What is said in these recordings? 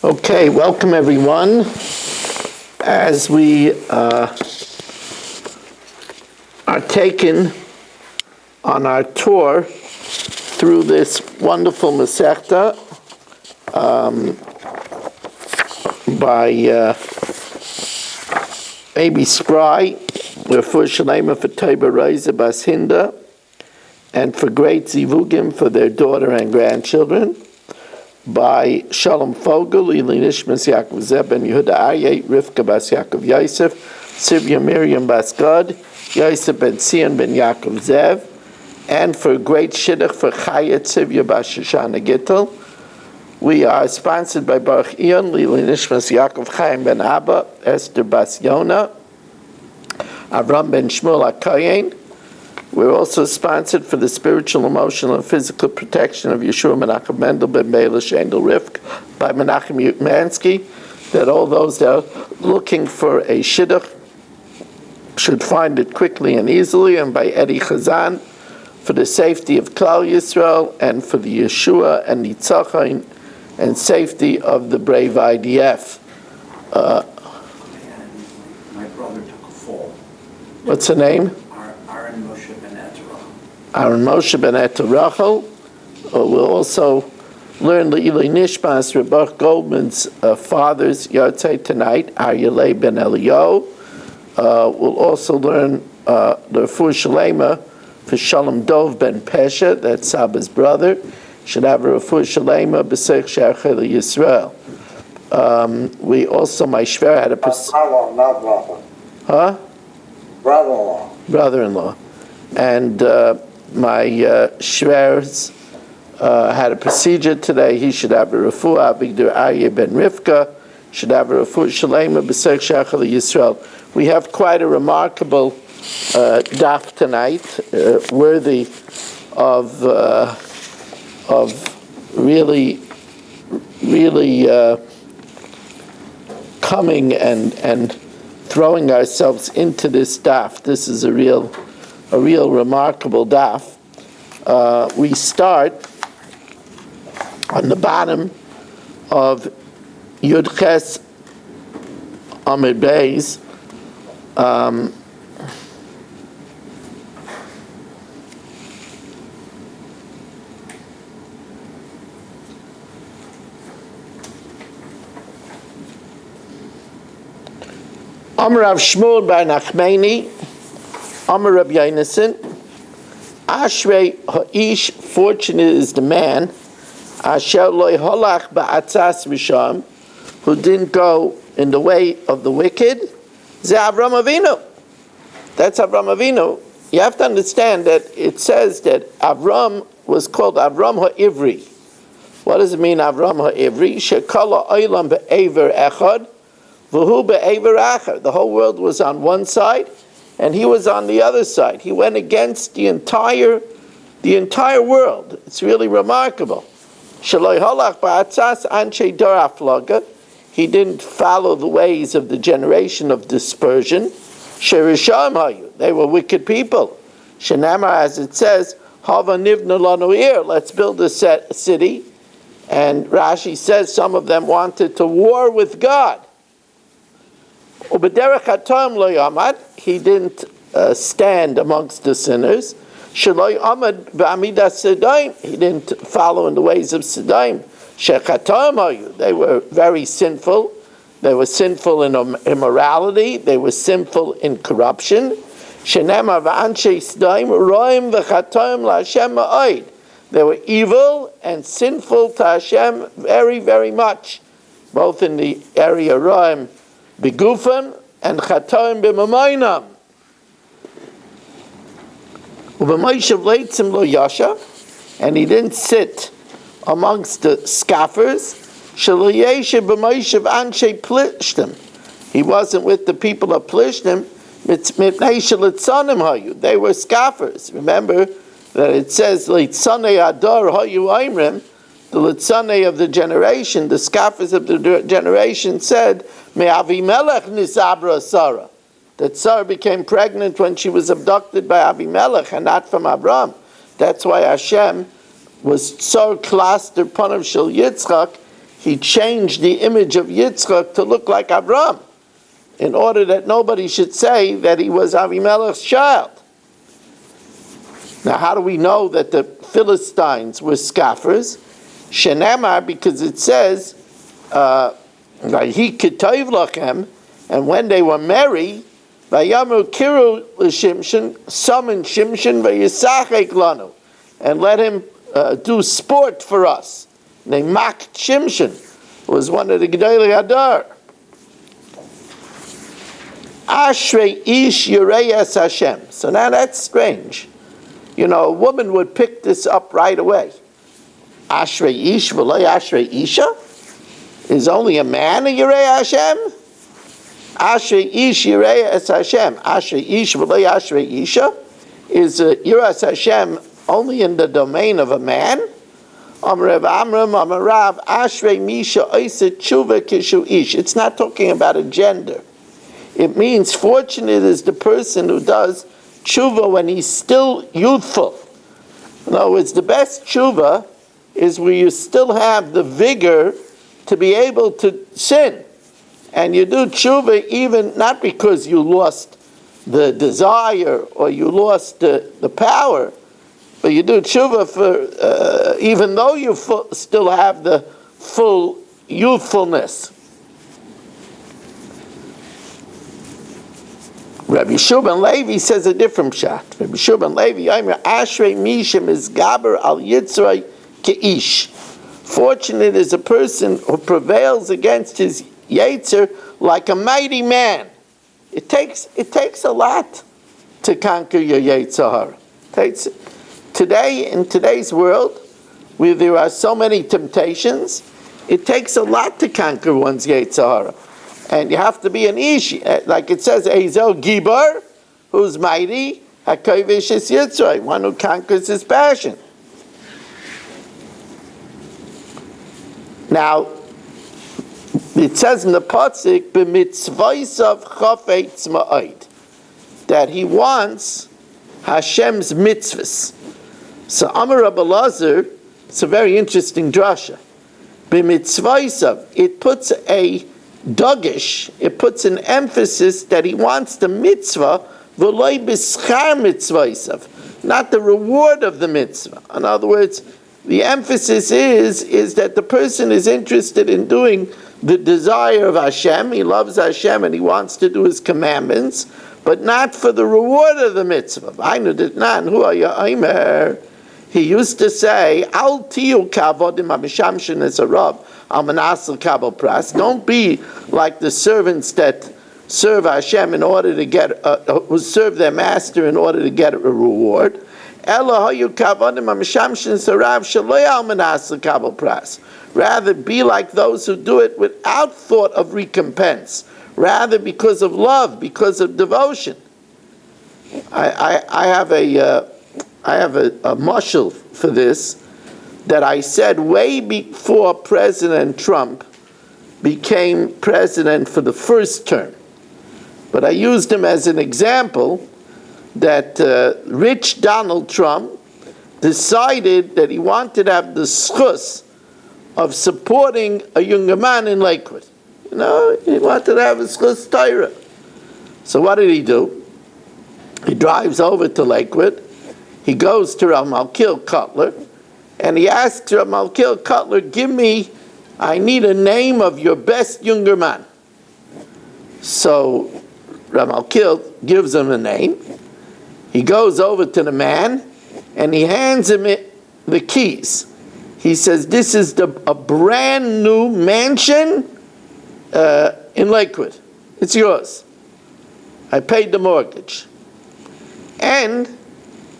Okay, welcome everyone. As we are taken on our tour through this wonderful Masechta by Baby Spry, we're for Shalema for Taiba Reiza Bas Hinda, and for great Zivugim for their daughter and grandchildren, by Shalom Fogel, Ili Nishmas Yaakov Zeb ben Yehuda Aryeh, Rivka Bas Yaakov Yosef, Sivya Miriam Bas Gad, Yosef ben Sion ben Yaakov Zev, and for great Shidduch for Chayat Sivya Bas Shoshana Gittel. We are sponsored by Baruch Ion, Ili Nishmas Yaakov Chaim ben Abba, Esther Bas Yona, Avram ben Shmuel HaKoyen. We're also sponsored for the spiritual, emotional, and physical protection of Yeshua Menachem Mendel ben Beila Shendel Rifk by Menachem Utmansky, that all those that are looking for a shidduch should find it quickly and easily, and by Eddie Chazan for the safety of Klal Yisrael and for the Yeshua and Nitzachon and safety of the brave IDF. My brother took a fall. What's the name? Aaron Moshe ben Eta Rachel. We'll also learn Le'ilei Nishmas Rebach Goldman's father's Yartzei tonight, Aryeh ben Elio. We'll also learn the Refuah Shalema for Shalom Dov ben Pesha, that's Saba's brother. Should have a Refuah Shalema b'Seich She'achel Yisrael. We also, my Shver had a... Brother-in-law, not brother. Huh? Brother-in-law. Brother-in-law. And my Shver's had a procedure today. He should have a refuah. Abigdur Aryeh ben Rivka should have a refuah Shalema b'Seich She'achel Yisrael. We have quite a remarkable daf tonight, worthy of really coming and throwing ourselves into this daf. This is a real remarkable daf. We start on the bottom of Yud Ches Amid Beis. Amar Rav Shmuel bar Nachmani, Amar Rab Yonason, Ashrei Ha'ish, fortunate is the man, Asher loy holach ba'atzas risham, who didn't go in the way of the wicked. Ze Avram Avinu. That's Avram Avinu. You have to understand that it says that Avram was called Avram Ha'ivri. What does it mean, Avram Ha'ivri? Shekala oilam be'ever echad, v'hu be'ever achar. The whole world was on one side, and he was on the other side. He went against the entire world. It's really remarkable. Shaloi halach ba'atzas anshe dor aflaga. He didn't follow the ways of the generation of dispersion. Sherisham hayu. They were wicked people. Shenamar, as it says, hava nivna lanu ir. Let's build a city. And Rashi says some of them wanted to war with God. Ubederech hatam lo yamad. He didn't stand amongst the sinners. Shelo yamad b'amidas sedaim. He didn't follow in the ways of sedaim. Shechatam hayu. They were very sinful. They were sinful in immorality. They were sinful in corruption. Shenema v'anshe sedaim roim v'chatam la'Hashem ma'od. They were evil and sinful to Hashem very, very much, both in the area roim Begufan and Chatoim b'Mamoinam. U'b'Moshev leitzim lo yasha, and he didn't sit amongst the scoffers. Shelo yeshev b'Moshev anshe Plishtim. He wasn't with the people of Plishtim. Mipnei shelitzanim hayu. They were scoffers. Remember that it says litzanei ador hayu aimrim. The litzanei of the generation, the scoffers of the generation said, Me Avimelech nisabra Sarah. That Sarah became pregnant when she was abducted by Avimelech and not from Abram. That's why Hashem was so clustered panav shel Yitzchak. he changed the image of Yitzchak to look like Avram, in order that nobody should say that he was Avimelech's child. Now, how do we know that the Philistines were scoffers? Shenemar, because it says, "He kitayv lachem," and when they were merry, "Vayamu kiru l'Shimshon," summoned Shimshon v'yisachek lanu, and let him do sport for us. They mocked Shimshon, who was one of the Gedolei Hadar. Ashrei ish yireyes Hashem. So now that's strange. You know, a woman would pick this up right away. Ashrei ish v'lo ashrei isha? Is only a man a yirei Hashem? Ashrei ish yireyes Hashem. Ashrei ish v'lo ashrei isha? Is yiras Hashem only in the domain of a man? Amrav Amram Amarav Ashrei Misha Oisa Tshuva Kishu Ish. It's not talking about a gender. It means fortunate is the person who does tshuva when he's still youthful. In other words, the best tshuva is where you still have the vigor to be able to sin. And you do tshuva even not because you lost the desire or you lost the power, but you do tshuva for even though you still have the full youthfulness. Rabbi Shubin Levi says a different shot. Rabbi Shubin Levi, Ashrei Mishim is Gaber al Yitzray Keish. Fortunate is a person who prevails against his Yetzer like a mighty man. It takes a lot to conquer your Yetzer Hara. Today, in today's world, where there are so many temptations, it takes a lot to conquer one's Yetzer Hara. And you have to be an ish, like it says, Ezel Gibar, who's mighty, HaKovish is Yitzray, one who conquers his passion. Now, it says in the Pasuk, B'mitzvaysav chafetz ma'od, that he wants Hashem's mitzvahs. So Amar Rabbi Lazar, it's a very interesting drasha. B'mitzvaysav, it puts a dogish, it puts an emphasis that he wants the mitzvah, v'loi b'schar mitzvaysav, not the reward of the mitzvah. In other words, the emphasis is that the person is interested in doing the desire of Hashem. He loves Hashem and he wants to do His commandments, but not for the reward of the mitzvah. He used to say, "Al tiyu kavodimamishamshin as a rab, al manasel kabel pras." Don't be like the servants that serve Hashem in order to get, who serve their master in order to get a reward. Rather, be like those who do it without thought of recompense, rather because of love, because of devotion. I have a mashal for this that I said way before President Trump became president for the first term. But I used him as an example that rich Donald Trump decided that he wanted to have the schus of supporting a younger man in Lakewood. You know, he wanted to have a schus Torah. So what did he do? He drives over to Lakewood. He goes to Rav Malkiel Cutler, and he asks Rav Malkiel Cutler, I need a name of your best younger man. So Rav Malkiel gives him a name. He goes over to the man, and he hands him the keys. He says, "This is a brand new mansion in Lakewood. It's yours. I paid the mortgage. And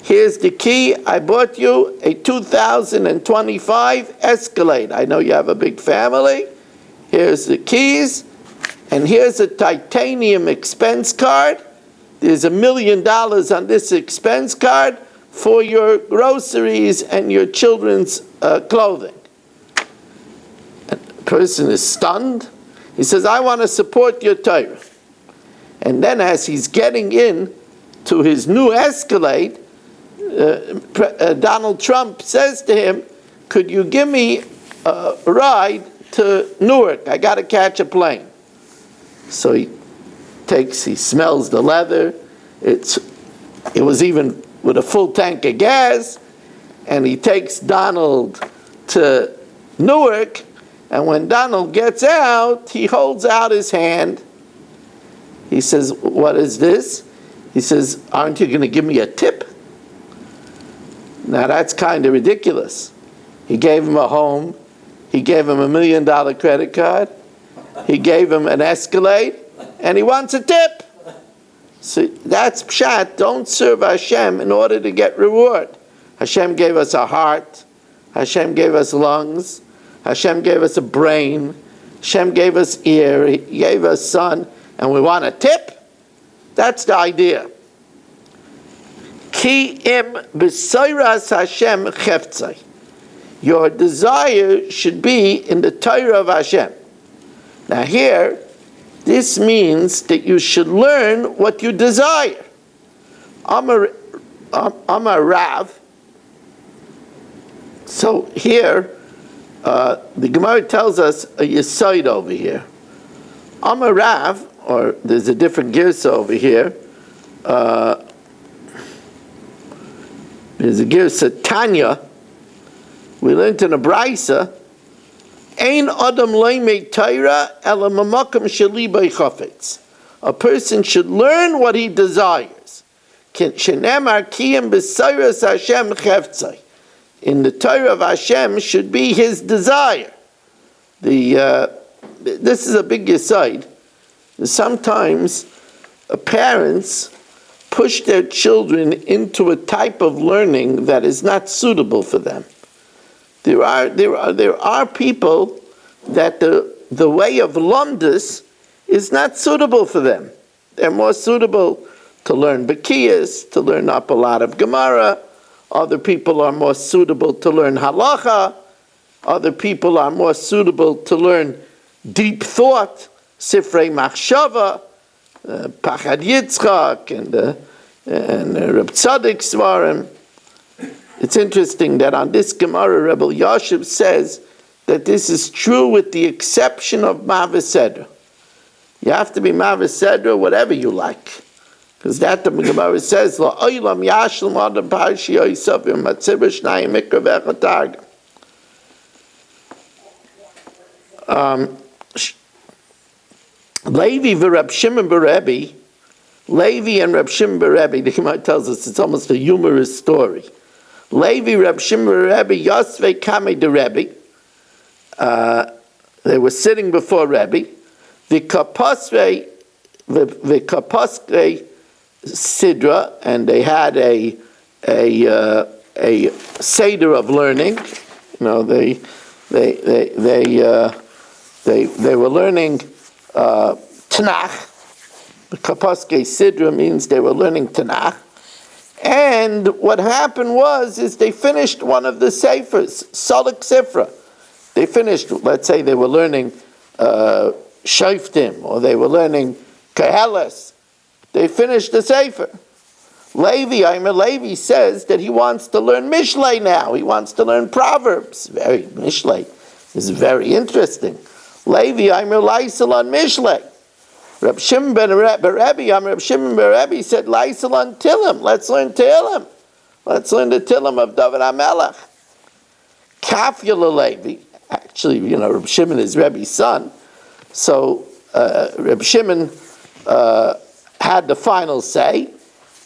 here's the key. I bought you a 2025 Escalade. I know you have a big family. Here's the keys. And here's a titanium expense card. There's $1 million on this expense card for your groceries and your children's clothing." And the person is stunned. He says, "I want to support your Torah." And then as he's getting in to his new Escalade, Donald Trump says to him, "Could you give me a ride to Newark. I got to catch a plane. So he smells the leather. It was even with a full tank of gas, and he takes Donald to Newark, and when Donald gets out, he holds out his hand. He says, "What is this?" He says, "Aren't you going to give me a tip?" Now that's kind of ridiculous. He gave him a home. He gave him $1 million credit card. He gave him an Escalade, and he wants a tip. So that's pshat. Don't serve Hashem in order to get reward. Hashem gave us a heart. Hashem gave us lungs. Hashem gave us a brain. Hashem gave us ear. He gave us son, and we want a tip? That's the idea. Ki im b'soiras Hashem cheftzai. Your desire should be in the Torah of Hashem. Now here, this means that you should learn what you desire. I'm a Rav. So here, the Gemara tells us a Yesod over here. I'm a Rav, or there's a different Girsa over here. There's a Girsa Tanya. We learned in a Braisa, Ein Adam Leimei Torah ela mamakom sheli b'chafetz. A person should learn what he desires. Shenemar kiyem b'sayras Hashem cheftzai. In the Torah of Hashem should be his desire. This is a big aside. Sometimes parents push their children into a type of learning that is not suitable for them. There are people that the way of lumdus is not suitable for them. They're more suitable to learn Bekiyas, to learn up a lot of Gemara. Other people are more suitable to learn Halacha. Other people are more suitable to learn deep thought, Sifrei Machshava, Pachad Yitzchak, and Reb Tzaddik Svarim. It's interesting that on this Gemara, Rebbe Yashiv says that this is true with the exception of Mavaseder. You have to be Mavaseder, whatever you like. Because that the Gemara says, La'olam yashlam adam parshi yoisav yom matzir b'shnayim mikra v'echatargim. Levi v'Reb Shimon b'Rebbe, Levi and Reb Shimon b'Rebbe, the Gemara tells us it's almost a humorous story. Levi, Reb Shimon Rebbe, Yosvei Kame de Rebbe. They were sitting before Rebbe. The Kaposvei Sidra, and they had a seder of learning. You know, they were learning Tanakh. The Kaposke Sidra means they were learning Tanakh. And what happened is they finished one of the Seifers, Salak Sifra. They finished, let's say they were learning Shoftim, or they were learning Keheles. They finished the Sefer. Levi says that he wants to learn Mishlei now. He wants to learn Proverbs. Mishlei is very interesting. Levi, Laisel on Mishlei. Reb Shimon ben Rebbe, Reb Shimon ben Rebbe said, Laisel on Tillim. Let's learn Tillim. Let's learn the Tillim of David HaMelech. Kafyala Levi. Actually, Reb Shimon is Rebbe's son. So Reb Shimon had the final say,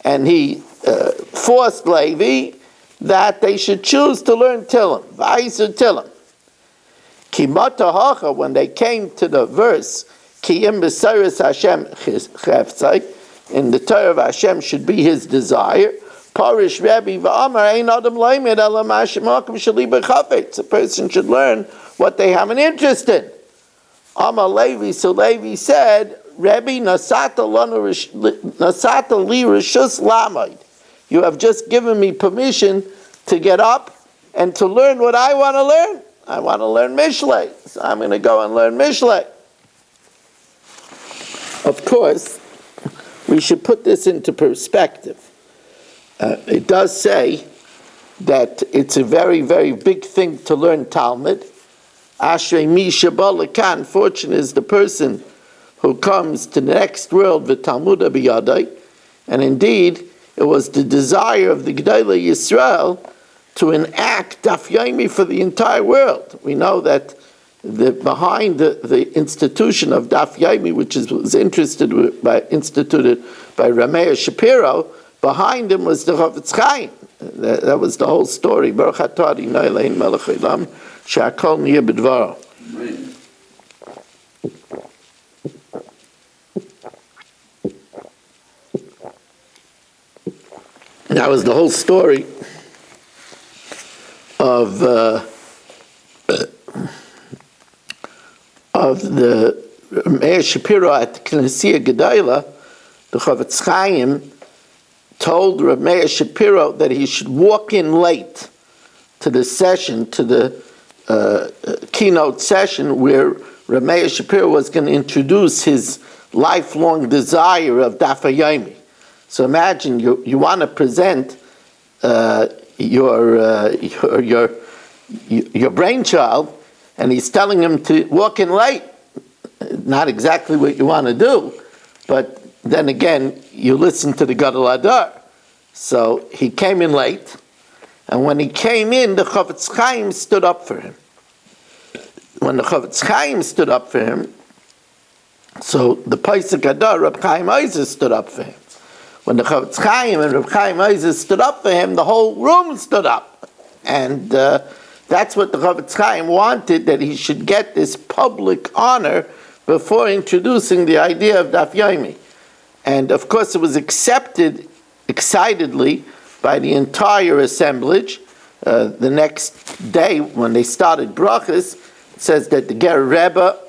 and he forced Levi that they should choose to learn Tillim. V'aiser Tillim. Kimata Hacha, when they came to the verse, Kiyim b'sayras Hashem cheftzai, in the Torah of Hashem should be his desire. Parish Rebbe v'amar ein adam loimed ela ma'ashemakim sheli b'chafetz. A person should learn what they have an interest in. Amar Levi, so Levi said, Rebbe nasata li rishus lamid. You have just given me permission to get up and to learn what I want to learn. I want to learn Mishlei, so I'm going to go and learn Mishlei. Of course, we should put this into perspective. It does say that it's a very, very big thing to learn Talmud, Ashrei mi sheba lekan, fortunate is the person who comes to the next world, v'talmuda biyadai. And indeed, it was the desire of the Gedolei Yisrael to enact Daf Yomi for the entire world. We know that behind the institution of Daf Yomi, which was instituted by Rameir Shapiro, behind him was the Chavetz Chaim. That was the whole story. Baruch atah Adonai Eloheinu melech haolam, she'akol niyeh b'dvaro. That was the whole story of the Meir Shapiro at the Knesset Gedola. The Chavetz Chaim told Rav Meir Shapiro that he should walk in late to the session, to the keynote session where Rav Meir Shapiro was going to introduce his lifelong desire of Daf Yomi. So imagine you want to present your brainchild, and he's telling him to walk in late. Not exactly what you want to do, but then again, you listen to the Gadol Hadar. So he came in late, and when he came in, the Chavetz Chaim stood up for him. When the Chavetz Chaim stood up for him, so the Paisek Hadar, Reb Chaim Ozer, stood up for him. When the Chavetz Chaim and Reb Chaim Ozer stood up for him, the whole room stood up. And that's what the Chavetz Chaim wanted, that he should get this public honor before introducing the idea of Daf Yomi. And of course it was accepted excitedly by the entire assemblage. The next day when they started brachas, it says that the Ger Rebbe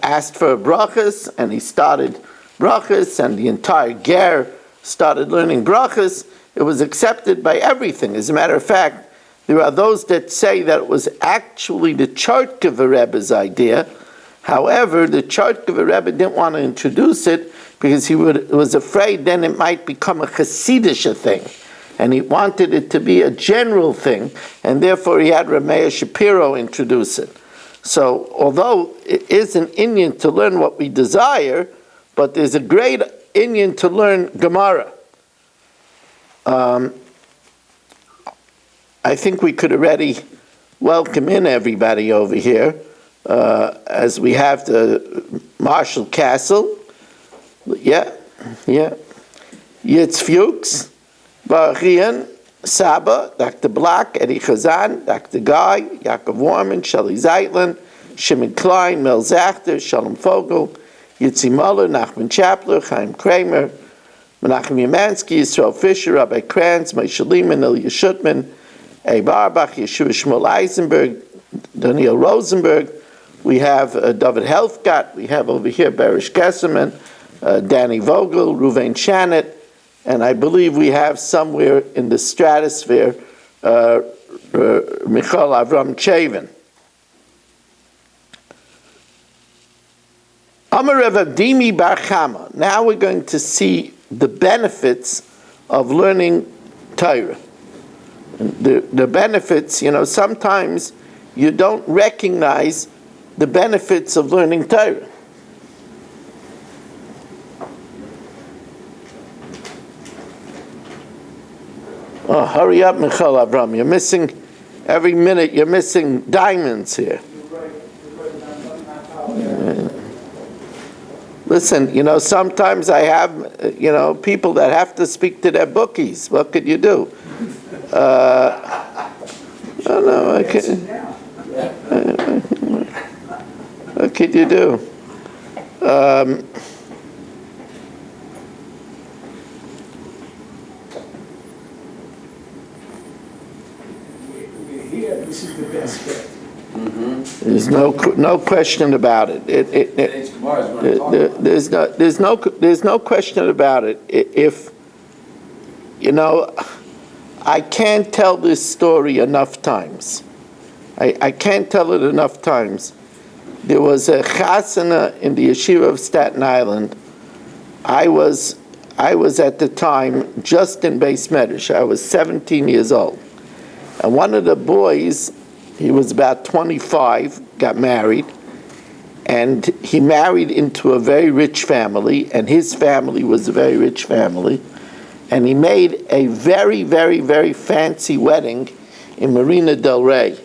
asked for a brachas, and he started brachas, and the entire Ger started learning brachas. It was accepted by everything. As a matter of fact, there are those that say that it was actually the Chartkever Rebbe's idea. However, the Chartkever Rebbe didn't want to introduce it because he was afraid then it might become a Hasidish thing. And he wanted it to be a general thing, and therefore he had Rav Meir Shapiro introduce it. So, although it is an inyan to learn what we desire, but there's a great inyan to learn Gemara. I think we could already welcome in everybody over here, as we have the Marshall Castle. Yeah. Yitz Fuchs, Baruch Ian, Saba, Dr. Black, Eddie Chazan, Dr. Guy, Yaakov Warman, Shelley Zeitlin, Shimon Klein, Mel Zachter, Shalom Fogel, Yitzi Muller, Nachman Chapler, Chaim Kramer, Menachem Yamansky, Yisrael Fisher, Rabbi Kranz, Moshe Lehman, Ilya Shutman, A. Barbach, Yeshua Shmuel Eisenberg, Daniel Rosenberg. We have David Helfgott. We have over here Barish Gesserman, Danny Vogel, Ruvain Shanet, and I believe we have somewhere in the stratosphere Michal Avram Chavin. Amar Rav Avdimi Bar Chama. Now we're going to see the benefits of learning Torah. The benefits, sometimes you don't recognize the benefits of learning Torah. Oh, hurry up, Michal Avram. You're missing, every minute you're missing diamonds here. Listen, sometimes I have, people that have to speak to their bookies. What could you do? I can't. What could you do? This is the best bet. There's no question about it. There's no question about it. If I can't tell this story enough times. I can't tell it enough times. There was a chasana in the yeshiva of Staten Island. I was at the time just in Beis Medrash. I was 17 years old. And one of the boys, he was about 25, got married, and he married into a very rich family, and his family was a very rich family, and he made a very, very, very fancy wedding in Marina del Rey.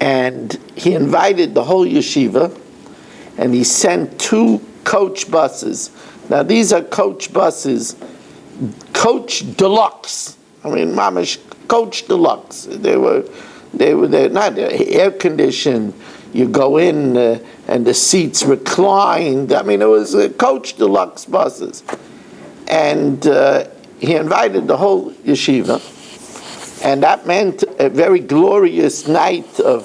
And he invited the whole yeshiva, and he sent 2 coach buses. Now these are coach buses, coach deluxe. I mean, mamish coach deluxe. They were not air conditioned. You go in and the seats reclined. I mean, it was coach deluxe buses, and he invited the whole yeshiva. And that meant a very glorious night of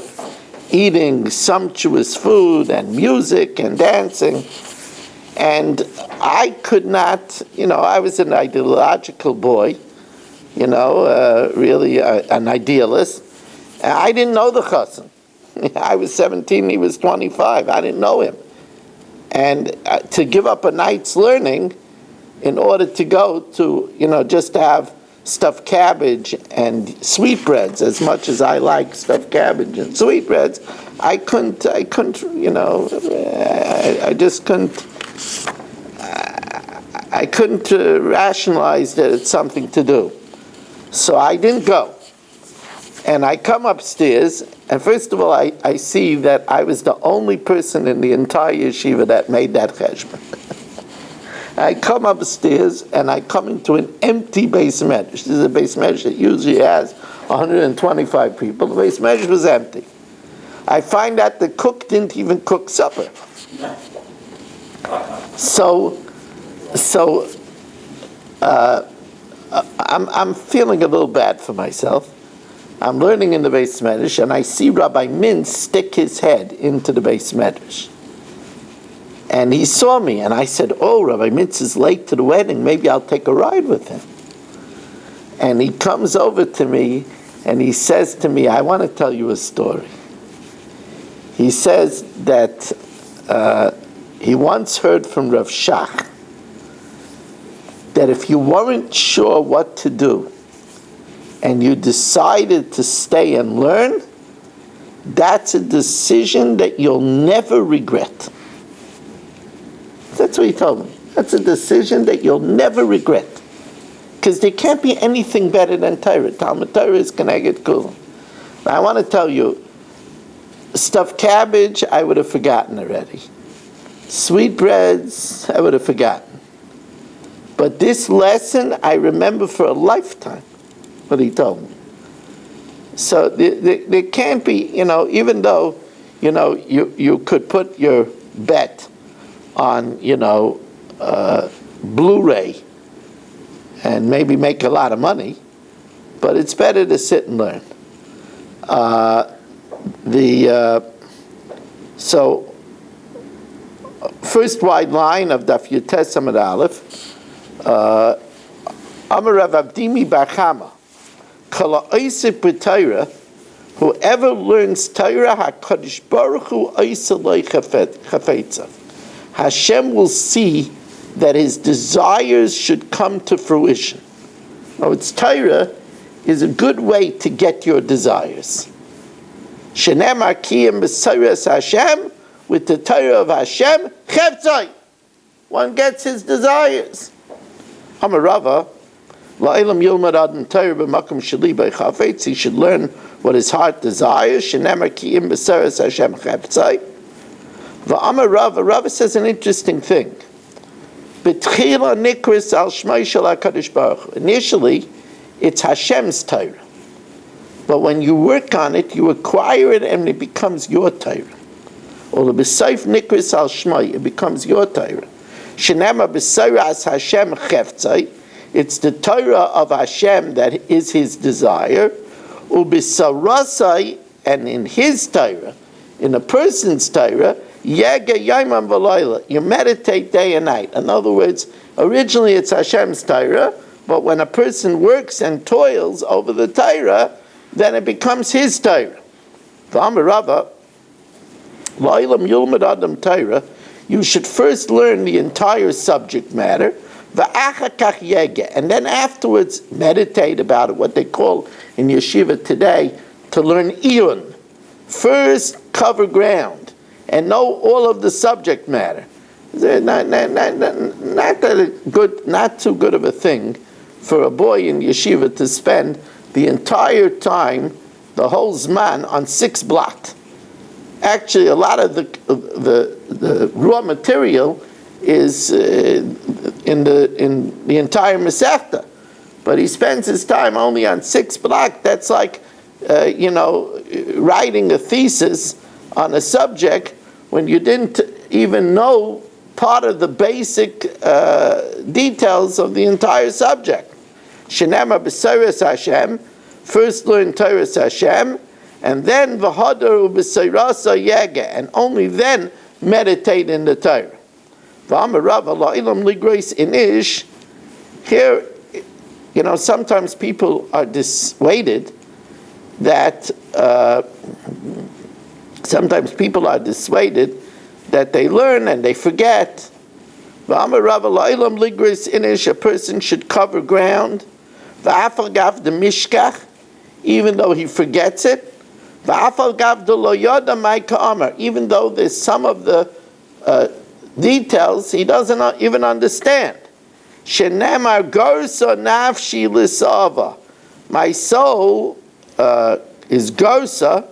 eating sumptuous food and music and dancing. And I could not, I was an ideological boy, really an idealist. And I didn't know the chassan. I was 17, he was 25. I didn't know him. And to give up a night's learning in order to go to, just to have stuffed cabbage and sweetbreads, as much as I like stuffed cabbage and sweetbreads, I couldn't, I just couldn't, I couldn't rationalize that it's something to do. So I didn't go. And I come upstairs, and first of all, I see that I was the only person in the entire yeshiva that made that cheshbon. I come upstairs, and I come into an empty beis medrash. This is a beis medrash that usually has 125 people. The beis medrash was empty. I find out the cook didn't even cook supper. So I'm feeling a little bad for myself. I'm learning in the beis medrash, and I see Rabbi Mintz stick his head into the beis medrash. And he saw me, and I said, "Oh, Rabbi Mintz is late to the wedding. Maybe I'll take a ride with him." And he comes over to me, and he says to me, "I want to tell you a story." He says that he once heard from Rav Shach that if you weren't sure what to do, and you decided to stay and learn, that's a decision that you'll never regret. That's what he told me. That's a decision that you'll never regret. Because there can't be anything better than Torah. Talmud Torah is Keneged Kulam. Now I want to tell you, stuffed cabbage, I would have forgotten already. Sweetbreads, I would have forgotten. But this lesson, I remember for a lifetime, what he told me. So there can't be, even though, you could put your bet on, Blu-ray and maybe make a lot of money, but it's better to sit and learn. So first wide line of Daf Yutes Amud Aleph, Amar Rav Avdimi Bar Chama, Kala Oiseh B'Torah, whoever learns Torah, HaKadosh Baruch Hu Oiseh Lo Chafetzav. Hashem will see that his desires should come to fruition. Now, it's Torah is a good way to get your desires. Shenemar Kiyam B'Soras Hashem, with the Torah of Hashem, Cheftzai. One gets his desires. Amar Rava, La'ilam Yilmad Adam Torah B'Makom Sheli B'Chafetz, he should learn what his heart desires. Shenemar Kiyam B'Soras Hashem, Cheftzai. V'amar Rava says an interesting thing. B'tchila nikris al shmai shel HaKadosh Baruch Hu. Initially, it's Hashem's Torah. But when you work on it, you acquire it and it becomes your Torah. Or the b'seif nikris al shmai, it becomes your Torah. Shenema b'seiras Hashem cheftzai, it's the Torah of Hashem that is his desire. U'b'sarasai, and in his Torah, in a person's Torah, Yega Yaimam V'Layla, you meditate day and night. In other words, originally it's Hashem's Torah, but when a person works and toils over the Torah, then it becomes his Torah. V'Amar Rava, La'ilam Yulmad Adam Torah, you should first learn the entire subject matter, V'Achakach Yega, and then afterwards meditate about it, what they call in yeshiva today, to learn Iyun. First, cover ground and know all of the subject matter. Not too good of a thing for a boy in yeshiva to spend the entire time, the whole zman, on 6 blot. Actually, a lot of the raw material is in the entire Masechta, but he spends his time only on 6 blot. That's like writing a thesis on a subject when you didn't even know part of the basic details of the entire subject. Shenema b'Seiras Hashem, first learn Torahs Hashem, and then v'hadar u'b'seirasa yega, and only then meditate in the Torah. V'amar Rav la'ilam ligreis inish. Here, sometimes people are dissuaded that they learn and they forget. V'amar Rav la'ilam ligreis inish, a person should cover ground. V'afal gav de mishkach, even though he forgets it. V'afal gav de lo yoda mai ka'amar, even though there's some of the details he doesn't even understand. Shenemar gorsa nafshi lisava, my soul is gorsa,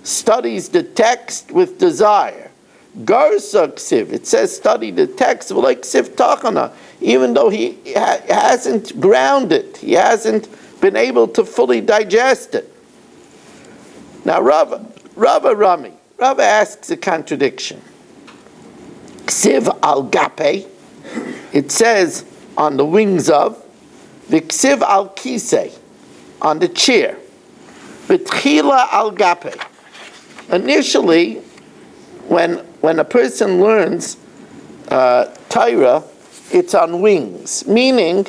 studies the text with desire. Gorsa ksiv, it says study the text like ksiv tachana, even though he hasn't grounded, he hasn't been able to fully digest it. Now Rava asks a contradiction. Ksiv al gape, it says on the wings of, v'ksiv al kisei, on the chair, v'tchila al gape. Initially, when a person learns Torah, it's on wings. Meaning,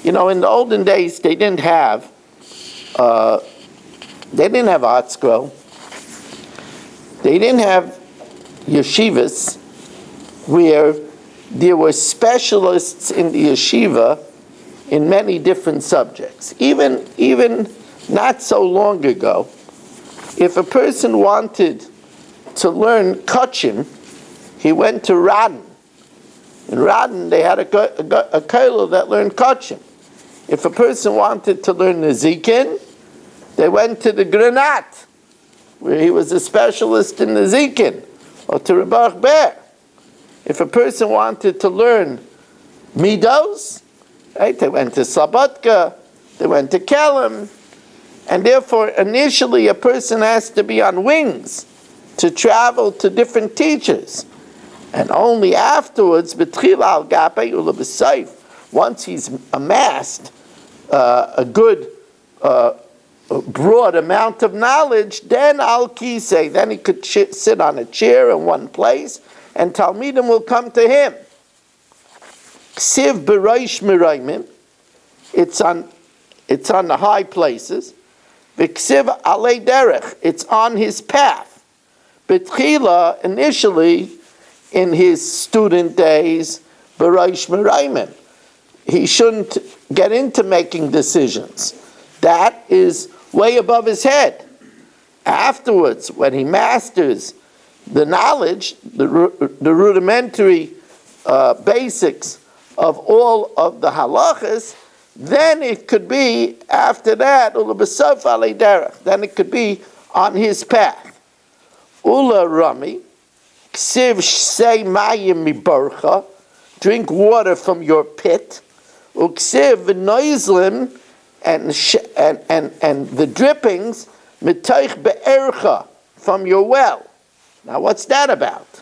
in the olden days, they didn't have art scroll. They didn't have yeshivas where there were specialists in the yeshiva in many different subjects. Even not so long ago, if a person wanted to learn kachim, he went to Radin. In Radin, they had a kollel that learned kachim. If a person wanted to learn nezikin, they went to the Granat, where he was a specialist in nezikin, or to Rebach Ber. If a person wanted to learn midos, right, they went to Sabatka, they went to Kelem, and therefore initially a person has to be on wings to travel to different teachers. And only afterwards, once he's amassed a good broad amount of knowledge, then then he could sit on a chair in one place, and Talmidim will come to him. Ksiv b'reish miraymim, it's on the high places. V'ksiv alei derech, it's on his path. B'tchila, initially, in his student days, b'reish miraymim, he shouldn't get into making decisions. That is way above his head. Afterwards, when he masters the knowledge, the rudimentary basics of all of the halachas, then it could be, after that, then it could be on his path. Ula Rami, ksiv say mayim mibarcha, drink water from your pit. Uksiv noizlim, and the drippings, mitaych be'ercha, from your well. Now what's that about?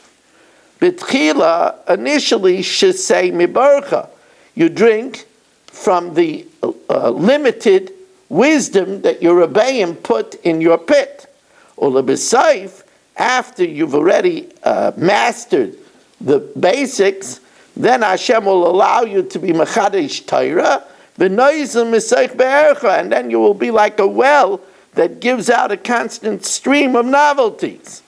B'tchila, initially, shisei mibarcha. You drink from the limited wisdom that your Rebbeim put in your pit. Ula b'sayf, after you've already mastered the basics, then Hashem will allow you to be Mechadesh Torah, and then you will be like a well that gives out a constant stream of novelties.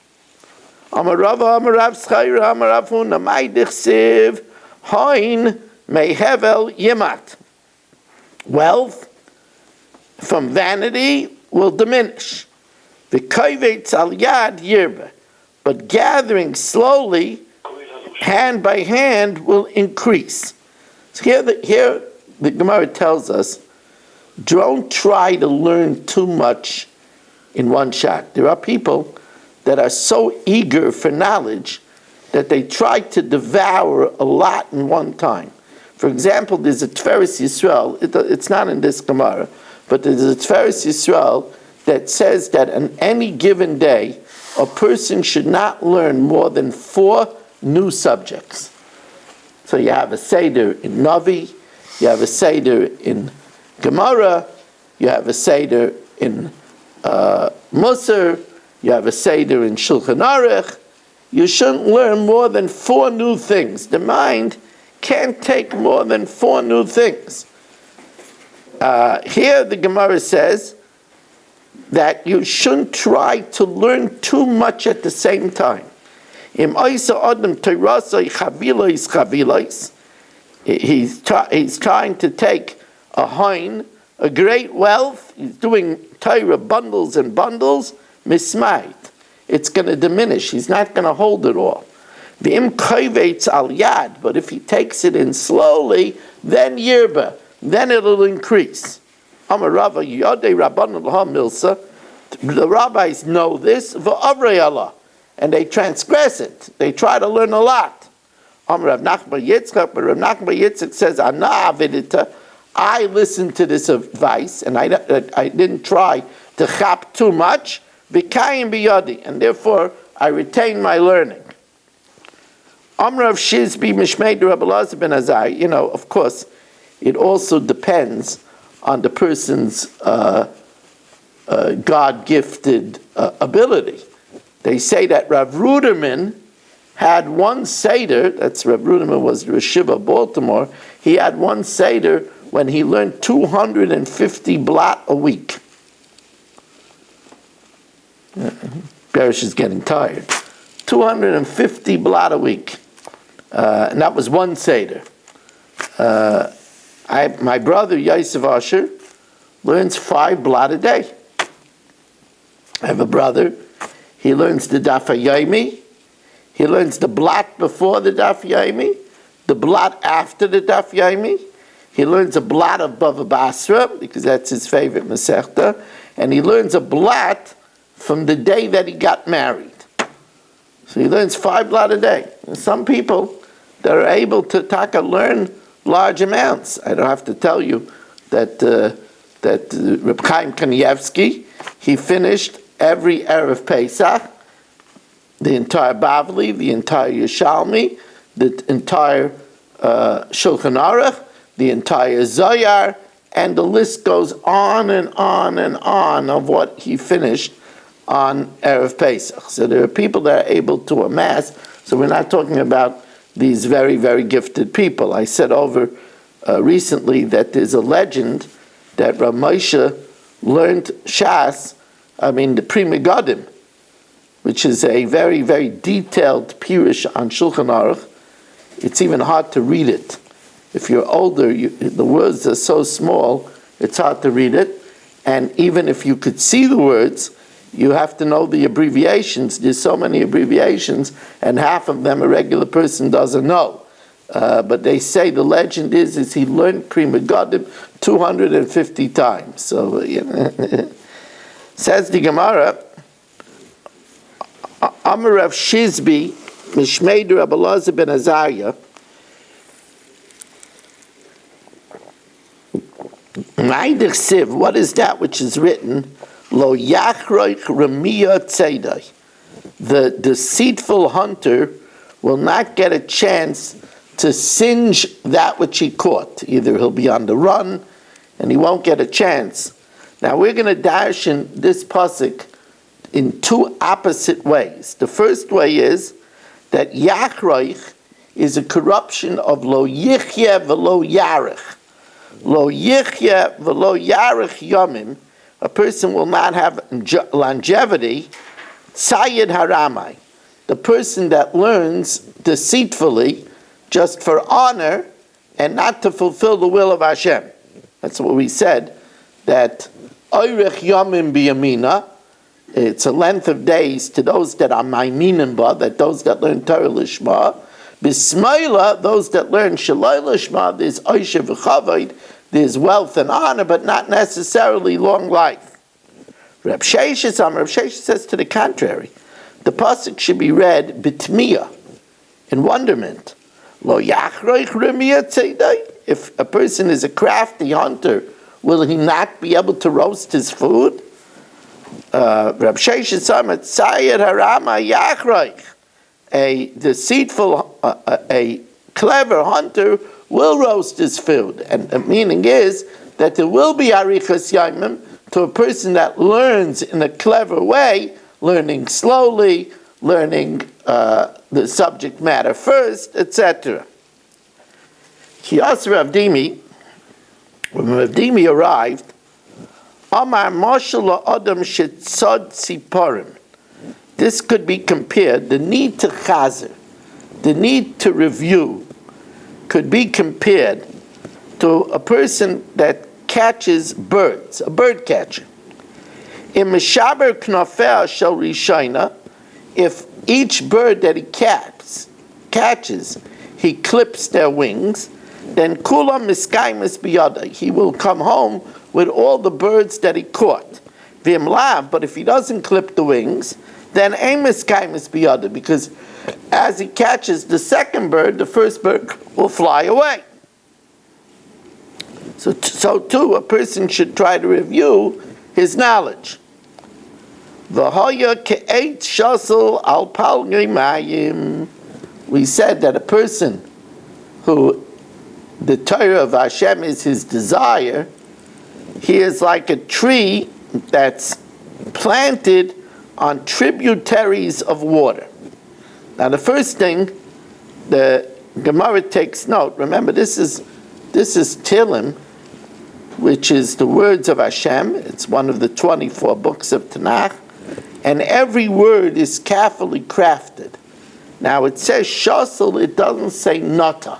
Wealth from vanity will diminish. but gathering slowly, hand by hand, will increase. So here the Gemara tells us, don't try to learn too much in one shot. There are people that are so eager for knowledge that they try to devour a lot in one time. For example, there's a Tiferes Yisrael, it's not in this Gemara, but there's a Tiferes Yisrael that says that on any given day, a person should not learn more than 4 new subjects. So you have a Seder in Navi, you have a Seder in Gemara, you have a Seder in Musar, you have a Seder in Shulchan Aruch. You shouldn't learn more than 4 new things. The mind can't take more than 4 new things. Here the Gemara says that you shouldn't try to learn too much at the same time. He's trying to take a hain, a great wealth. He's doing Torah bundles and bundles. Mismait. It's going to diminish. He's not going to hold it all. V'im kovetz al yad. But if he takes it in slowly, then yirba. Then it'll increase. Amar Rava yodei rabbanan l'ha milsa. The rabbis know this. V'avrei Allah. And they transgress it. They try to learn a lot. Amar Rav Nachman Yitzchak. But Rav Nachman Yitzchak says, Ana avidita. I listened to this advice, and I didn't try to chap too much. V'kayim biyadi, and therefore I retain my learning. Amrav Shizbi Mishmei Rabbi Elazar ben Azai. Of course, it also depends on the person's God-gifted ability. They say that Rav Ruderman had one Seder. That's Rav Ruderman was the Rosh Yeshiva of Baltimore. He had one Seder when he learned 250 blot a week. Berish is getting tired. 250 blot a week. And that was one Seder. My brother, Yosef Asher, learns 5 blot a day. I have a brother. He learns the Daf HaYomi. He learns the blot before the Daf HaYomi, the blot after the Daf HaYomi. He learns a blot of Bava Basra, because that's his favorite Masechta. And he learns a blot from the day that he got married. So he learns 5 blot a day. And some people that are able to learn large amounts. I don't have to tell you that Reb Chaim Kanievsky, he finished every Erev Pesach, the entire Bavli, the entire Yerushalmi, the entire Shulchan Aruch, the entire Zohar, and the list goes on and on and on of what he finished on Erev Pesach. So there are people that are able to amass. So we're not talking about these very, very gifted people. I said over recently that there's a legend that Rav Moshe learned Shas, the Pri Megadim, which is a very, very detailed pirush on Shulchan Aruch. It's even hard to read it. If you're older, the words are so small, it's hard to read it. And even if you could see the words, you have to know the abbreviations. There's so many abbreviations, and half of them a regular person doesn't know. But they say the legend is he learned Pri Megadim 250 times. So, says the Gemara, Amar Rav Shizbi, Mishmei Rabbi Elazar ben Azariah, what is that which is written? Lo yachroich remiyah tzedai. The deceitful hunter will not get a chance to singe that which he caught. Either he'll be on the run, and he won't get a chance. Now we're going to dash in this pasuk in 2 opposite ways. The first way is that yachroich is a corruption of lo yichya v'lo yarech. Lo yichya v'lo yarech yomim. A person will not have longevity. Tzayid haramai. The person that learns deceitfully just for honor and not to fulfill the will of Hashem. That's what we said, that oirech yomim biyamina, It's a length of days to those that are Maiminim Ba, that those that learn Torah Lishma. Bismaila, those that learn Shalai Lishma, there's Oisha V'chavod, there's wealth and honor, but not necessarily long life. Reb Sheshes says to the contrary. The pasuk should be read Bitmiya, in wonderment. Lo Yachroich Remiyah Tzedai. If a person is a crafty hunter, will he not be able to roast his food? Reb Sheshes Amar Tzayir Harama Yachroich. A deceitful, a clever hunter will roast his food. And the meaning is that there will be arichas yamim to a person that learns in a clever way, learning slowly, learning the subject matter first, etc. Kiyas Rav Dimi, when Rav Dimi arrived, Amar Moshe Adam Shetzad Siparim. This could be compared, the need to chazer, the need to review, could be compared to a person that catches birds, a bird catcher. In Meshaber Knafeh Shel Rishayna, if each bird that he catches, he clips their wings, then Kula Miskaimis Biyada, he will come home with all the birds that he caught. Vim Lav, but if he doesn't clip the wings, then Amos Kaimus Biyada, because as he catches the second bird, the first bird will fly away. So too, a person should try to review his knowledge. V'hoya ke'eit shasel al pal mayim. We said that a person who the Torah of Hashem is his desire, he is like a tree that's planted on tributaries of water. Now the first thing the Gemara takes note, remember this is Tehillim, which is the words of Hashem. It's one of the 24 books of Tanakh, and every word is carefully crafted. Now it says shasel, it doesn't say nata.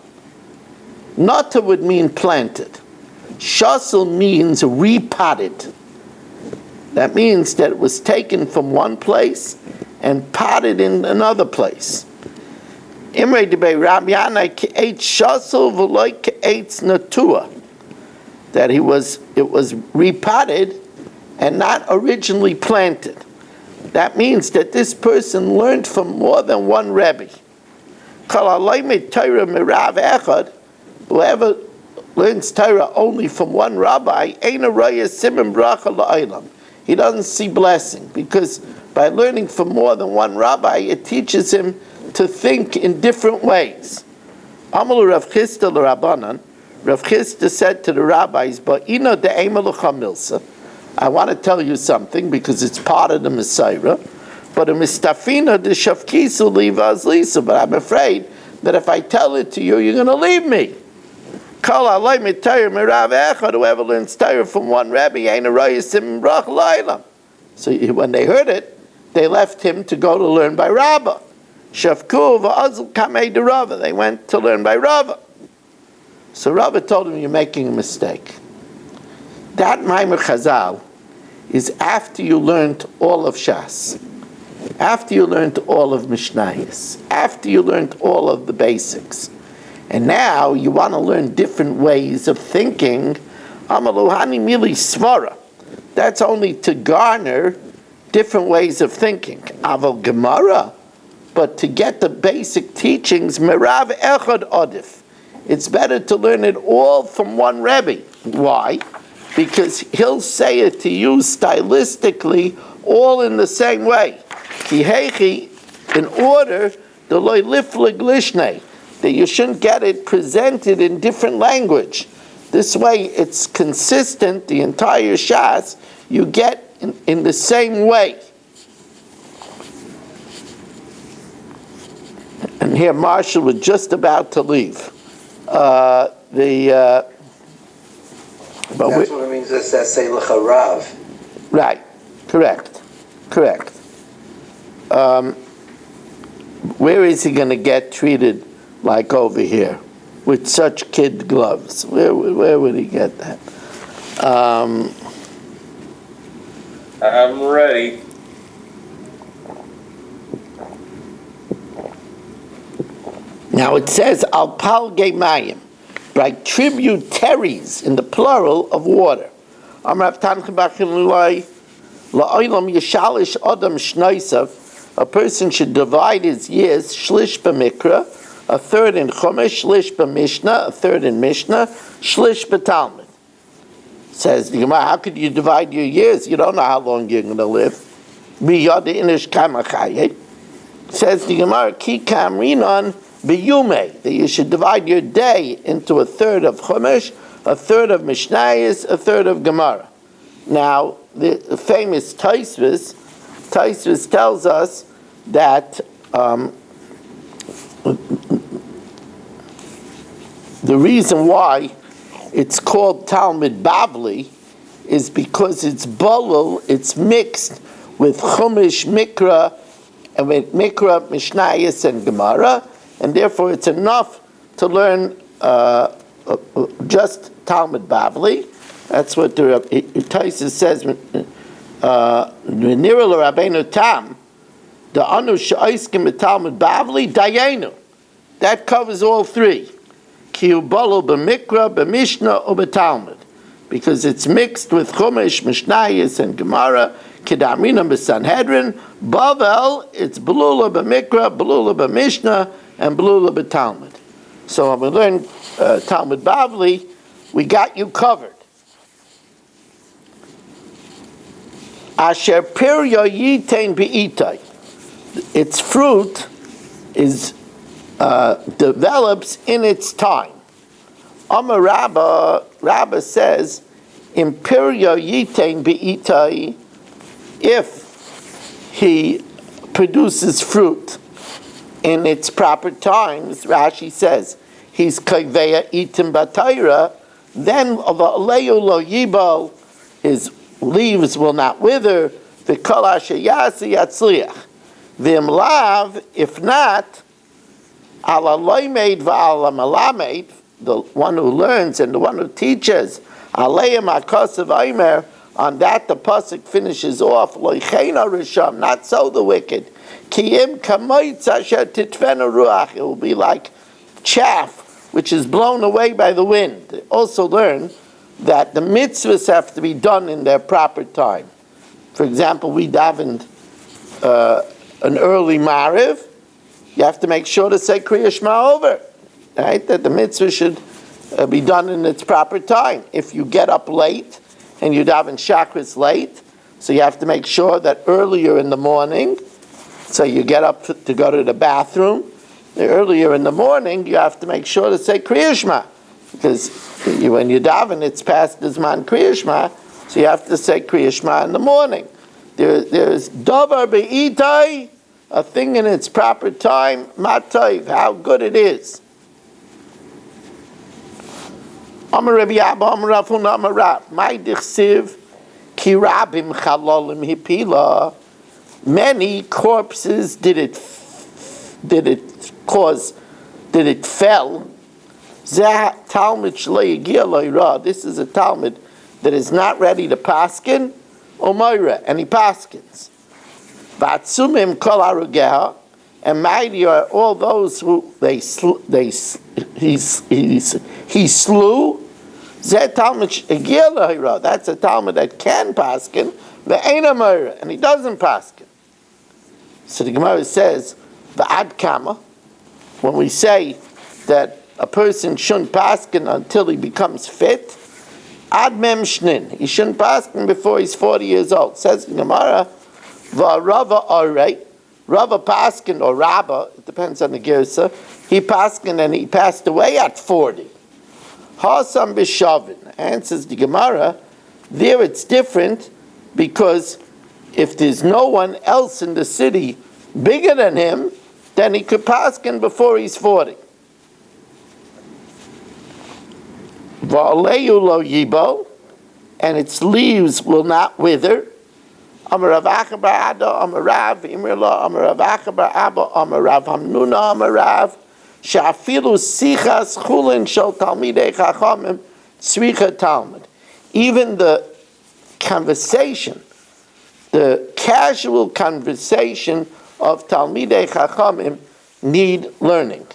Nata would mean planted. Shasel means repotted. That means that it was taken from one place and potted in another place. Imrei debei Rabbi Yanai ke'etz shasel v'loi ke'etz natua. That it was repotted and not originally planted. That means that this person learned from more than one Rebbe. Whoever learns Torah only from one rabbi, he doesn't see blessing, because by learning from more than one rabbi, it teaches him to think in different ways. Amalu Rav Chisda l'Rabbanan, Rav Chisda said to the rabbis, I want to tell you something because it's part of the Messiah, but I'm afraid that if I tell it to you, you're going to leave me. Whoever learns Torah from one Rebbe, so when they heard it, they left him to go to learn by Rabbah. They went to learn by Rabbah. So Rabbah told him, you're making a mistake. That Maimer Chazal is after you learned all of Shas, after you learned all of Mishnayos, after you learned all of the basics. And now you want to learn different ways of thinking. Amaluhani mili svara. That's only to garner different ways of thinking. Aval Gemara, but to get the basic teachings, merav echad odif. It's better to learn it all from one Rebbe. Why? Because he'll say it to you stylistically, all in the same way. Kihechi, in order the loy liflig lishnei, that you shouldn't get it presented in different language. This way it's consistent, the entire Shas, you get in the same way. And here Marshall was just about to leave. But That's what it means that say l'charav. Right, correct. Where is he going to get treated like over here, with such kid gloves? Where would he get that? I'm ready. Now it says al palge mayim, by tributaries in the plural of water. Amrav Tancha Bachilulai la'olam yeshalish adam shnaisav. A person should divide his years shlish b'mikra, a third in chumash, shlish b'mishnah, a third in mishnah, shlish b'talmud. Says the Gemara, how could you divide your years? You don't know how long you're going to live. Says the Gemara, ki kamrinon b'yume, that you should divide your day into a third of chumash, a third of mishnayos, a third of Gemara. Now, the famous Taisvis tells us that the reason why it's called Talmud Bavli is because it's bolul, it's mixed with Chumash, Mikra, and with Mikra, Mishnayos, and Gemara, and therefore it's enough to learn just Talmud Bavli. That's what the Taisus says. V'nira l'Rabbeinu Tam, the anu she'oiskim b'Talmud Bavli dayenu. That covers all three. Ki hu bolul b'Mikra, b'Mishnah, or b'Talmud, because it's mixed with Chumash, Mishnayos, and Gemara. Kedamrina b'Sanhedrin. Bavel, it's Belula b'Mikra, Belula b'Mishnah, and Belula b'Talmud. So when we learn Talmud Bavli, we got you covered. Asher pirya yitain be'itai. Its fruit is develops in its time. Amar Rabba says, Imperia yitain be'itai, if he produces fruit in its proper times, Rashi says, he's kaiveya itim batayra, then le'u lo yibal, his leaves will not wither, the kol asher yasi yatzliach. V'im lav, if not, ala loimed v'ala malamed, the one who learns and the one who teaches, aleim akasav aimer, on that the pasuk finishes off, loichena risham, not so the wicked, kiim kamoitz asher titvena ruach, it will be like chaff which is blown away by the wind. They also learn that the mitzvahs have to be done in their proper time. For example, we davened an early Mariv, you have to make sure to say Kriya Shema over, right? That the mitzvah should be done in its proper time. If you get up late and you daven Shachris late, so you have to make sure that earlier in the morning, so you get up to go to the bathroom, earlier in the morning, you have to make sure to say Kriya Shema, because when you daven, it's past the Zman Kriya Shema, so you have to say Kriya Shema in the morning. There's davar be'itai, a thing in its proper time, matayv, how good it is. Amar Rabbi Abba, Amar Rav Huna, Amar Rav, my dichsiv, ki rabim chalolim hipila, many corpses did it fell. Talmud shlei yigiyah lo'ira. This is a Talmud that is not ready to paskin, Omoira, and he paskins. Vatsumim kol harugeha, and mighty are all those who he slew. Zeh Talmud yigiyah lo'ira. That's a Talmud that can paskin, ve'ein Omoira, and he doesn't paskin. So the Gemara says, v'ad kama, when we say that a person shouldn't paskin until he becomes fit, ad mem shnin, he shouldn't paskin before he's 40 years old. Says in Gemara, v'rava arei, Rava paskin or Rabba, it depends on the girsa, he paskin and he passed away at 40. Hasam b'shavin, answers the Gemara, there it's different, because if there's no one else in the city bigger than him, then he could paskin before he's 40. Va'aleyu lo yibo, and its leaves will not wither. Amar Rav Acha bar Ada, Amar Rav, Imir lo, Amar Rav Acha bar Abba, Amar Rav Hamnuna, Amar Rav, she'afilu sichas chulin shel talmidei chachamim tzricha talmud. Even the conversation, the casual conversation of talmidei chachamim need learning.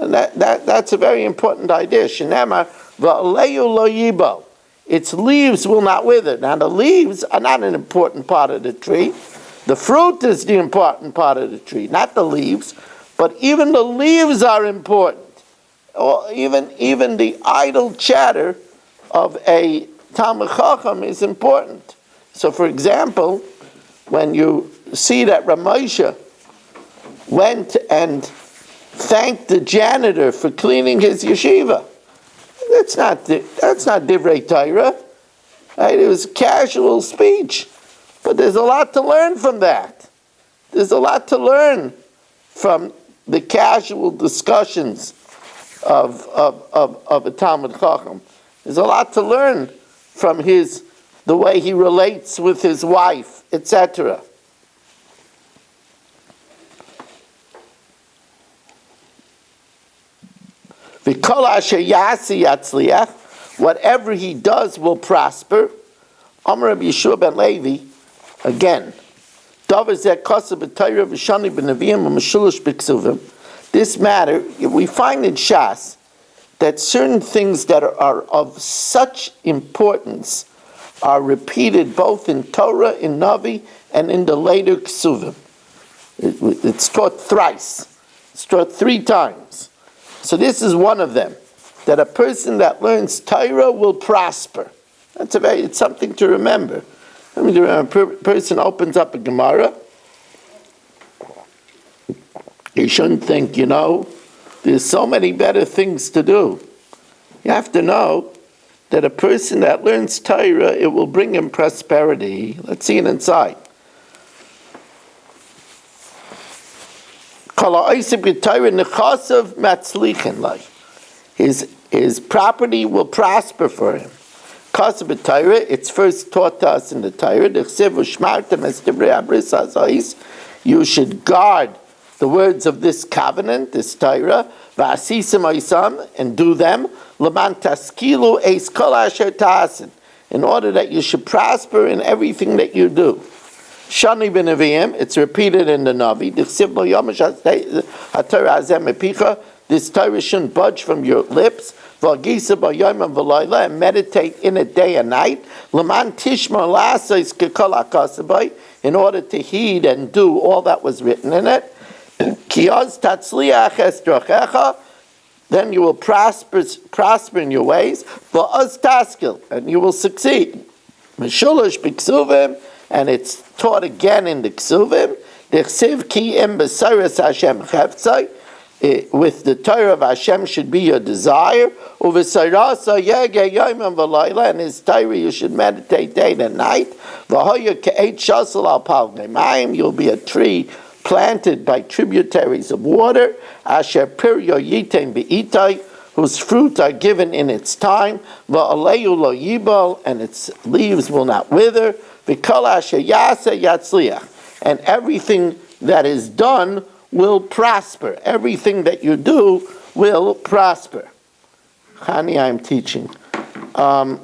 And that's a very important idea. Shenema va'aleyu lo yibo. Its leaves will not wither. Now the leaves are not an important part of the tree. The fruit is the important part of the tree, not the leaves. But even the leaves are important. Or even the idle chatter of a Talmid Chacham is important. So, for example, when you see that Ramosha went and thanked the janitor for cleaning his yeshiva, that's not divrei Torah, right? It was casual speech, but there's a lot to learn from that. There's a lot to learn from the casual discussions of a Talmid Chacham. There's a lot to learn from the way he relates with his wife, etc. V'kol asher yasi yatzliach, whatever he does will prosper. Amar Rabbi Yeshua ben Levi, again, davar zeh kosav b'Torah v'shani b'neviim u'meshulush b'ksuvim. This matter, we find in Shas that certain things that are of such importance are repeated both in Torah, in Navi, and in the later Ksuvim. It's taught thrice. It's taught 3 times. So this is one of them, that a person that learns Torah will prosper. It's something to remember. I mean, a person opens up a Gemara, he shouldn't think, there's so many better things to do. You have to know that a person that learns Torah, it will bring him prosperity. Let's see it inside. His property will prosper for him. It's first taught to us in the Torah. You should guard the words of this covenant, this Torah, and do them, in order that you should prosper in everything that you do. Shani b'neviim, it's repeated in the Navi. This Torah shouldn't budge from your lips. And meditate in it day and night. In order to heed and do all that was written in it. Then you will prosper in your ways. And you will succeed. And it's taught again in the Ksuvim. With the Torah of Hashem should be your desire. And His Torah you should meditate day and night. You'll be a tree planted by tributaries of water. Whose fruit are given in its time. And its leaves will not wither. And everything that is done will prosper. Everything that you do will prosper. Hani, I'm teaching. I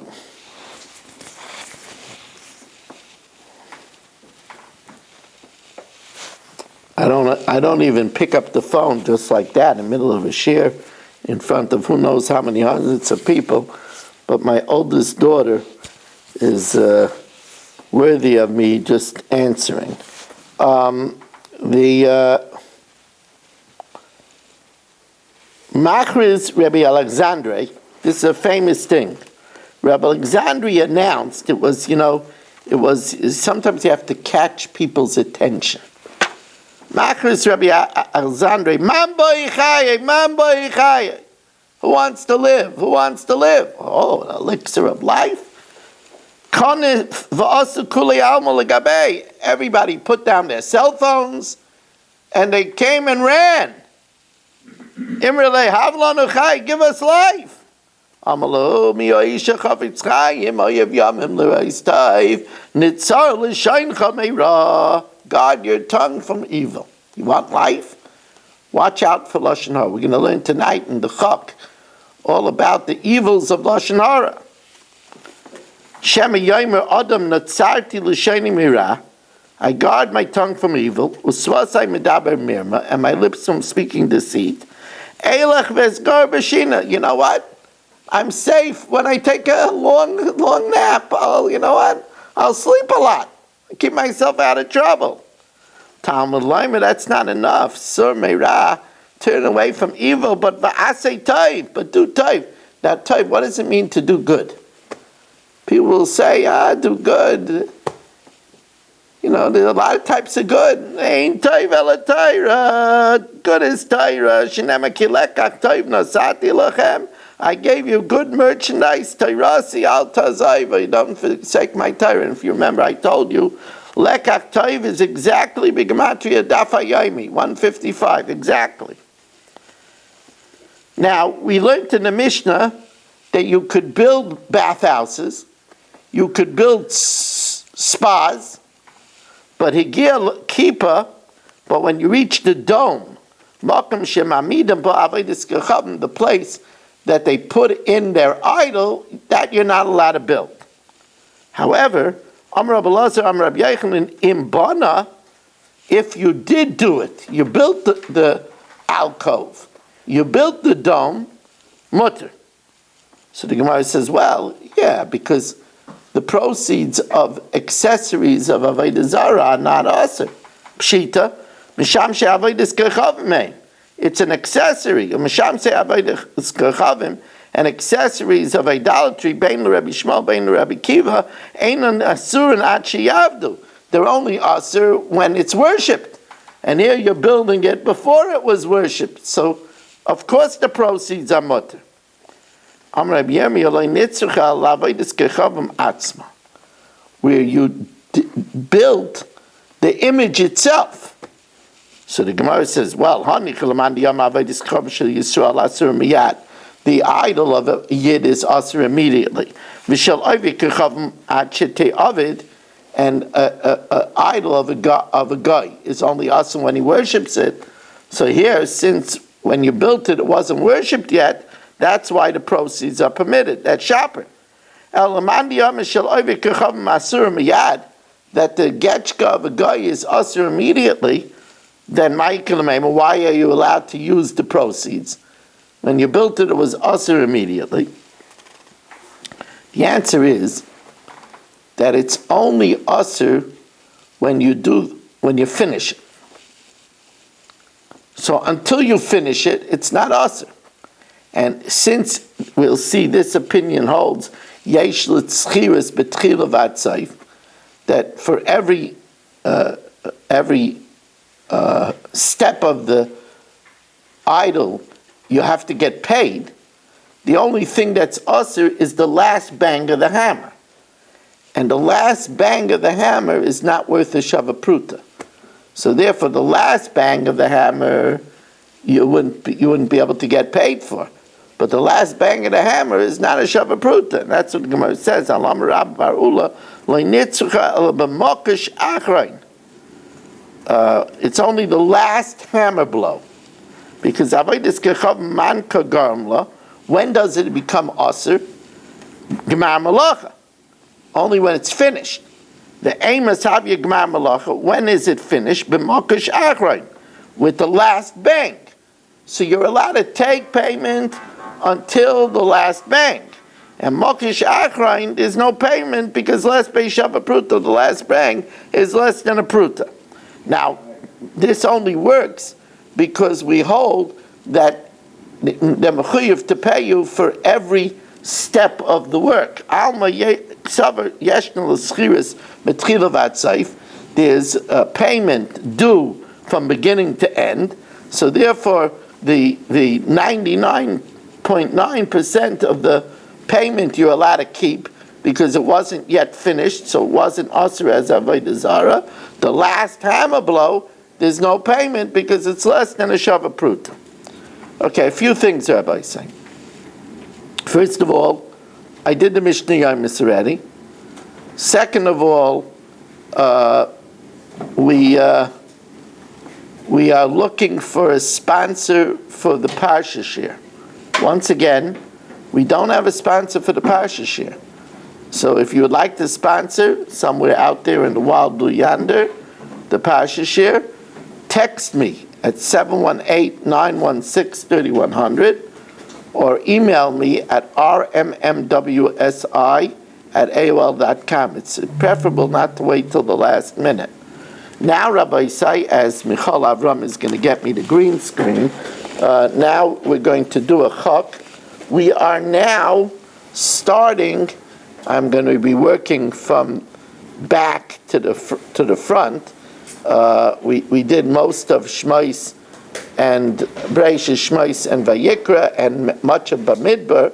don't even pick up the phone just like that in the middle of a shir in front of who knows how many hundreds of people. But my oldest daughter is worthy of me just answering. Machriz Rabbi Alexandre, this is a famous thing. Rabbi Alexandre announced it was sometimes you have to catch people's attention. Machriz Rabbi Alexandre, man boichaye. Who wants to live? Who wants to live? Oh, an elixir of life. Everybody put down their cell phones and they came and ran. Give us life. Guard your tongue from evil. You want life? Watch out for Lashon Hara. We're going to learn tonight in the Chok all about the evils of Lashon Hara. I guard my tongue from evil, and my lips from speaking deceit. Eilach v'esgar b'shina. You know what? I'm safe when I take a long nap. You know what? I'll sleep a lot. Keep myself out of trouble. Talmud Laimer, that's not enough. Sur meirah, turn away from evil, but va'asei tov, but do tov. Now tov, what does it mean to do good? People will say, do good. You know, there's a lot of types of good. Ain't tov ela Torah. Good is Torah. Shenema kilekach tov nasati lachem. I gave you good merchandise. Torasi al tazayva. Don't forsake my Torah. And if you remember, I told you, lekach tov is exactly b'gematria daf hayomi, 155, exactly. Now, we learned in the Mishnah that you could build bathhouses, you could build spas, but higir kippah, but when you reach the dome, makom shemamidam ba'avodis kechavim, the place that they put in their idol, that you're not allowed to build. However, Amar Rabbi Elazar, Amar Rabbi Yochanan, in Bana, if you did do it, you built the alcove, you built the dome, mutter. So the Gemara says, well, yeah, because the proceeds of accessories of Avoda Zara are not asur. Pshita, misham she'avodis kechavim. It's an accessory. Misham she'avodis kechavim, and accessories of idolatry, bein l'Rebbe Shmuel, bein l'Rebbe Kiva, einon asur ad sheyavdu. They're only asur when it's worshipped. And here you're building it before it was worshipped. So, of course, the proceeds are mutter. Where you built the image itself. So the Gemara says, well, the idol of a yid is asur immediately. And an idol of a guy is only asur when he worships it. So here, since when you built it, it wasn't worshipped yet, that's why the proceeds are permitted. That's shopper. That the getchka of a guy is asur immediately, then why are you allowed to use the proceeds? When you built it, it was asur immediately. The answer is that it's only asur when you finish it. So until you finish it, it's not asur. And since we'll see this opinion holds, yesh l'tzchiras betchila v'atzaif, that for every step of the idol you have to get paid, the only thing that's asur is the last bang of the hammer. And the last bang of the hammer is not worth a shavapruta. So therefore the last bang of the hammer you wouldn't be able to get paid for. But the last bang of the hammer is not a shavapruta. And that's what the Gemara says. It's only the last hammer blow. Because when does it become asur? Gemar malacha. Only when it's finished. The aim is havya gemar malacha. When is it finished? B'mokish achrein. With the last bang. So you're allowed to take payment until the last bang. And mokish achrein, there's no payment because less beishav a pruta, the last bang, is less than a pruta. Now, this only works because we hold that they're mechuyev to pay you for every step of the work. Alma savar yeshna l'schiras metchila v'atzaif. There's a payment due from beginning to end. So therefore, the 99.9% of the payment you're allowed to keep because it wasn't yet finished, so it wasn't asur as Avoda Zara. The last hammer blow, there's no payment because it's less than a shavapruta. Okay, a few things Rabbi is saying. First of all, I did the Mishnah Yomis already. Second of all, we are looking for a sponsor for the Parsha Shir. Once again, we don't have a sponsor for the Parsha Shir. So if you would like to sponsor somewhere out there in the wild blue yonder, the Parsha Shir, text me at 718-916-3100 or email me at rmmwsi@aol.com. It's preferable not to wait till the last minute. Now, Rabbi Isai, as Michal Avram is going to get me the green screen, now we're going to do a chok. We are now starting, I'm going to be working from back to the front. We did most of Shmos and Breishis, Shmos and Vayikra and much of Bamidbar,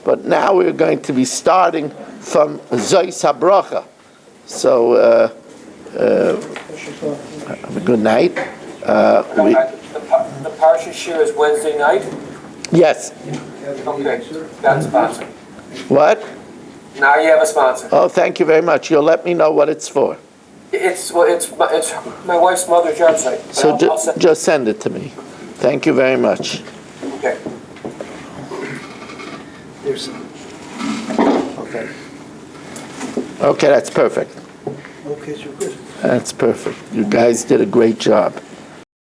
but now we're going to be starting from Zois HaBracha. So, have a good night. The Parsha Shir is Wednesday night? Yes. Okay, got a sponsor. What? Now you have a sponsor. Oh, thank you very much. You'll let me know what it's for. It's my wife's mother's yard site. So just send it to me. Thank you very much. Okay. There's some. Okay. Okay, that's perfect. Okay, so good. That's perfect. You guys did a great job.